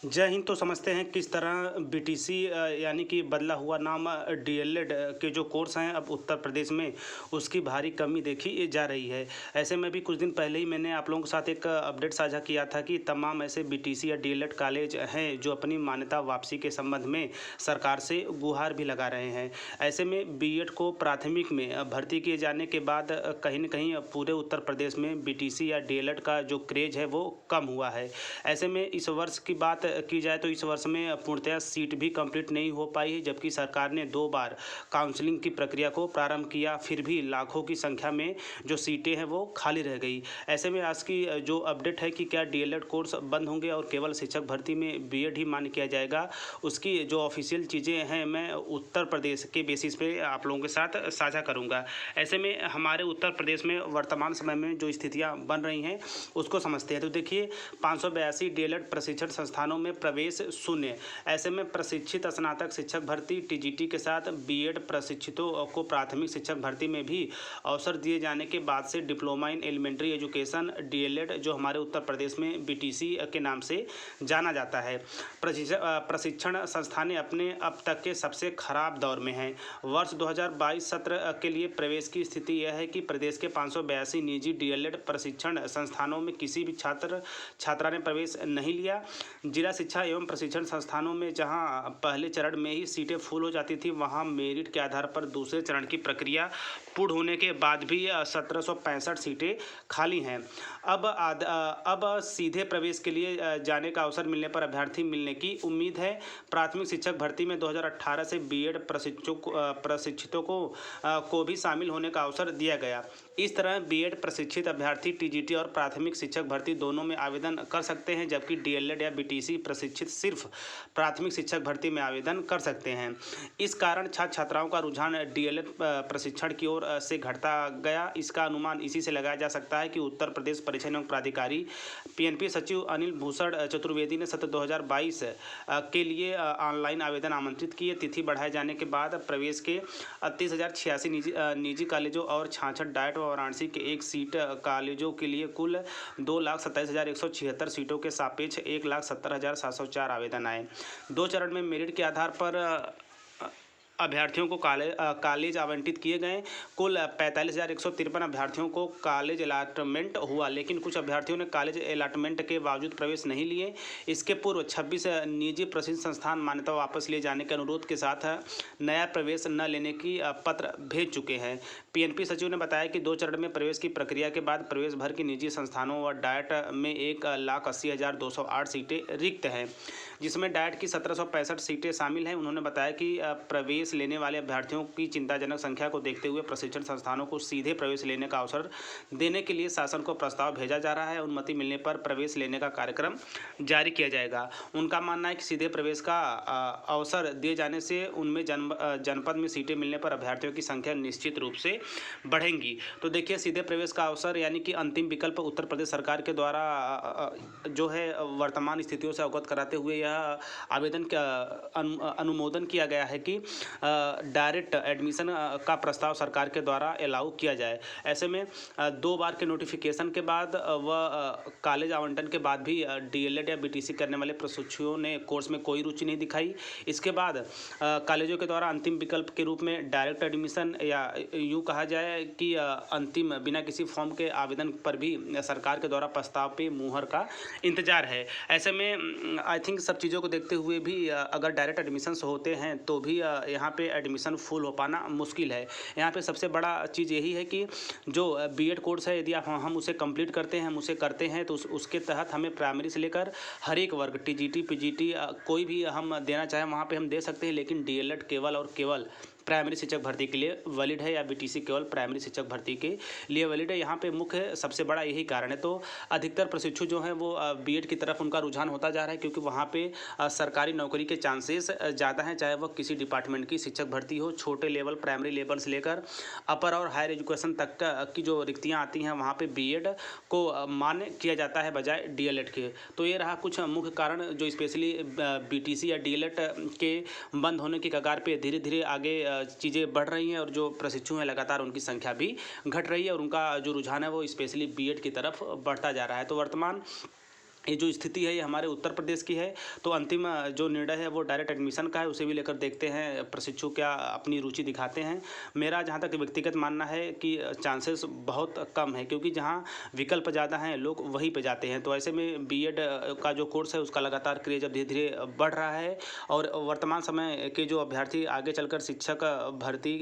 जय हिंद। तो समझते हैं किस तरह बीटीसी यानी कि बदला हुआ नाम डीएलएड के जो कोर्स हैं अब उत्तर प्रदेश में उसकी भारी कमी देखी जा रही है। ऐसे में भी कुछ दिन पहले ही मैंने आप लोगों के साथ एक अपडेट साझा किया था कि तमाम ऐसे बीटीसी या डीएलएड कॉलेज हैं जो अपनी मान्यता वापसी के संबंध में सरकार से गुहार भी लगा रहे हैं। ऐसे में बीएड को प्राथमिक में भर्ती किए जाने के बाद कहीं न कहीं पूरे उत्तर प्रदेश में बीटीसी या डीएलएड का जो क्रेज है वो कम हुआ है। ऐसे में इस वर्ष की बात की जाए तो इस वर्ष में पूर्णतया सीट भी कंप्लीट नहीं हो पाई है, जबकि सरकार ने 2 बार काउंसलिंग की प्रक्रिया को प्रारंभ किया, फिर भी लाखों की संख्या में जो सीटें हैं वो खाली रह गई। ऐसे में आज की जो अपडेट है कि क्या डीएलएड कोर्स बंद होंगे और केवल शिक्षक भर्ती में बीएड ही मान्य किया जाएगा, उसकी जो ऑफिशियल चीज़ें हैं मैं उत्तर प्रदेश के बेसिस पे आप लोगों के साथ साझा करूँगा। ऐसे में हमारे उत्तर प्रदेश में वर्तमान समय में जो स्थितियाँ बन रही हैं उसको समझते हैं। तो देखिए, 582 डीएलएड प्रशिक्षण संस्थानों में प्रवेश शून्य। ऐसे में प्रशिक्षित स्नातक शिक्षक भर्ती टीजीटी के साथ बीएड प्रशिक्षितों को प्राथमिक शिक्षक भर्ती में भी अवसर दिए जाने के बाद से diploma in elementary education DElEd जो हमारे उत्तर प्रदेश में बीटीसी के नाम से जाना जाता है, प्रशिक्षण संस्थानें अपने अब तक के सबसे खराब दौर में हैं। वर्ष 2022 सत्र के लिए प्रवेश की स्थिति यह है कि प्रदेश के 582 निजी डीएलएड प्रशिक्षण संस्थानों में किसी भी छात्रा ने प्रवेश नहीं लिया। जिला शिक्षा एवं प्रशिक्षण संस्थानों में जहां पहले चरण में ही सीटें फुल हो जाती थी, वहां मेरिट के आधार पर दूसरे चरण की प्रक्रिया पूर्ण होने के बाद भी 1765 सीटें खाली हैं। अब सीधे प्रवेश के लिए जाने का अवसर मिलने पर अभ्यर्थी मिलने की उम्मीद है। प्राथमिक शिक्षक भर्ती में 2018 से बीएड प्रशिक्षितों को भी शामिल होने का अवसर दिया गया। इस तरह बीएड प्रशिक्षित अभ्यर्थी टीजीटी और प्राथमिक शिक्षक भर्ती दोनों में आवेदन कर सकते हैं, जबकि डीएलएड या बीटीसी प्रशिक्षित सिर्फ प्राथमिक शिक्षक भर्ती में आवेदन कर सकते हैं। इस कारण छात्र छात्राओं का रुझान डीएलएड प्रशिक्षण की ओर से घटता गया। इसका अनुमान इसी से लगाया जा सकता है कि उत्तर प्रदेश परीक्षा एवं प्राधिकारी पीएनपी सचिव अनिल भूषण चतुर्वेदी ने सत्र 2022 के लिए ऑनलाइन आवेदन आमंत्रित किए। तिथि बढ़ाए जाने के बाद प्रवेश के 30,086 निजी कॉलेजों और 66 डाइट व वाराणसी के एक सीट कॉलेजों के लिए कुल 2,27,176 सीटों के सापेक्ष 1,70,704 आवेदन आए। 2 चरण में मेरिट के आधार पर अभ्यर्थियों को कॉलेज आवंटित किए गए। कुल 45,153 अभ्यर्थियों को कॉलेज अलाटमेंट हुआ, लेकिन कुछ अभ्यर्थियों ने कॉलेज अलाटमेंट के बावजूद प्रवेश नहीं लिए। इसके पूर्व 26 निजी प्रशिक्षण संस्थान मान्यता वापस लिए जाने के अनुरोध के साथ नया प्रवेश न लेने की पत्र भेज चुके हैं। पीएनपी सचिव ने बताया कि 2 चरण में प्रवेश की प्रक्रिया के बाद प्रवेश भर के निजी संस्थानों व डाइट में 1,80,208 सीटें रिक्त हैं, जिसमें डाइट की 1765 सीटें शामिल हैं। उन्होंने बताया कि प्रवेश लेने वाले अभ्यर्थियों की चिंताजनक संख्या को देखते हुए प्रशिक्षण संस्थानों को सीधे प्रवेश लेने का अवसर देने के लिए शासन को प्रस्ताव भेजा जा रहा है। अनुमति मिलने पर प्रवेश लेने का कार्यक्रम जारी किया जाएगा। उनका मानना है कि सीधे प्रवेश का अवसर दिए जाने से उनमें जनपद में सीटें मिलने पर अभ्यर्थियों की संख्या निश्चित रूप से बढ़ेंगी। तो देखिए, सीधे प्रवेश का अवसर यानी कि अंतिम विकल्प उत्तर प्रदेश सरकार के द्वारा जो है वर्तमान स्थितियों से अवगत कराते हुए यह आवेदन का अनुमोदन किया गया है कि डायरेक्ट एडमिशन का प्रस्ताव सरकार के द्वारा अलाउ किया जाए। ऐसे में 2 बार के नोटिफिकेशन के बाद व कॉलेज आवंटन के बाद भी डीएलएड या बीटीसी करने वाले प्रशिक्षुओं ने कोर्स में कोई रुचि नहीं दिखाई। इसके बाद कॉलेजों के द्वारा अंतिम विकल्प के रूप में डायरेक्ट एडमिशन या यूँ कहा जाए कि अंतिम बिना किसी फॉर्म के आवेदन पर भी सरकार के द्वारा प्रस्ताव पे मुहर का इंतजार है। ऐसे में आई थिंक सब चीज़ों को देखते हुए भी अगर डायरेक्ट एडमिशन्स होते हैं तो भी यहाँ पे एडमिशन फुल हो पाना मुश्किल है। यहाँ पे सबसे बड़ा चीज़ यही है कि जो बीएड कोर्स है, यदि हम उसे कंप्लीट करते हैं, हम उसे करते हैं तो उसके तहत हमें प्राइमरी से लेकर हर एक वर्ग टीजीटी पीजीटी कोई भी हम देना चाहें वहाँ पे हम दे सकते हैं, लेकिन डीएलएड केवल और केवल प्राइमरी शिक्षक भर्ती के लिए वैलिड है या बीटीसी केवल प्राइमरी शिक्षक भर्ती के लिए वैलिड है। यहाँ पे मुख्य सबसे बड़ा यही कारण है। तो अधिकतर प्रशिक्षु जो हैं वो बीएड की तरफ उनका रुझान होता जा रहा है, क्योंकि वहाँ पे सरकारी नौकरी के चांसेस ज़्यादा हैं, चाहे वह किसी डिपार्टमेंट की शिक्षक भर्ती हो, छोटे लेवल प्राइमरी लेवल से लेकर अपर और हायर एजुकेशन तक की जो रिक्तियाँ आती हैं वहाँ पर बीएड को मान्य किया जाता है बजाय डीएलएड के। तो ये रहा कुछ मुख्य कारण जो स्पेशली बीटीसी या डीएलएड के बंद होने की कगार पर धीरे धीरे आगे चीज़ें बढ़ रही हैं और जो प्रशिक्षु हैं लगातार उनकी संख्या भी घट रही है और उनका जो रुझान है वो स्पेशली बीएड की तरफ बढ़ता जा रहा है। तो वर्तमान ये जो स्थिति है ये हमारे उत्तर प्रदेश की है। तो अंतिम जो निर्णय है वो डायरेक्ट एडमिशन का है, उसे भी लेकर देखते हैं प्रशिक्षु क्या अपनी रुचि दिखाते हैं। मेरा जहाँ तक व्यक्तिगत मानना है कि चांसेस बहुत कम है, क्योंकि जहाँ विकल्प ज़्यादा हैं लोग वहीं पे जाते हैं। तो ऐसे में बीएड का जो कोर्स है उसका लगातार क्रेज अब धीरे-धीरे बढ़ रहा है, और वर्तमान समय के जो अभ्यर्थी आगे चलकर शिक्षक भर्ती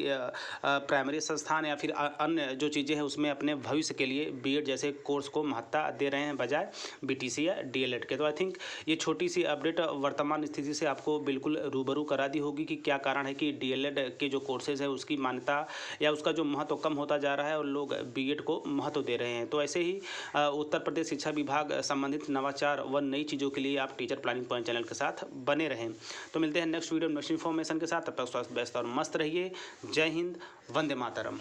प्राइमरी संस्थान या फिर अन्य जो चीज़ें हैं उसमें अपने भविष्य के लिए बीएड जैसे कोर्स को महत्ता दे रहे हैं, बजाय बीटीसी या डीएलएड के। तो आई थिंक ये छोटी सी अपडेट वर्तमान स्थिति से आपको बिल्कुल रूबरू करा दी होगी कि क्या कारण है कि डीएलएड के जो कोर्सेज है उसकी मान्यता या उसका जो महत्व कम होता जा रहा है और लोग बीएड को महत्व दे रहे हैं। तो ऐसे ही उत्तर प्रदेश शिक्षा विभाग संबंधित नवाचार व नई चीज़ों के लिए आप टीचर प्लानिंग पॉइंट चैनल के साथ बने रहें। तो मिलते हैं नेक्स्ट वीडियो नेक्स्ट इन्फॉर्मेशन के साथ, तब तक स्वस्थ व्यस्त और मस्त रहिए। जय हिंद, वंदे मातरम।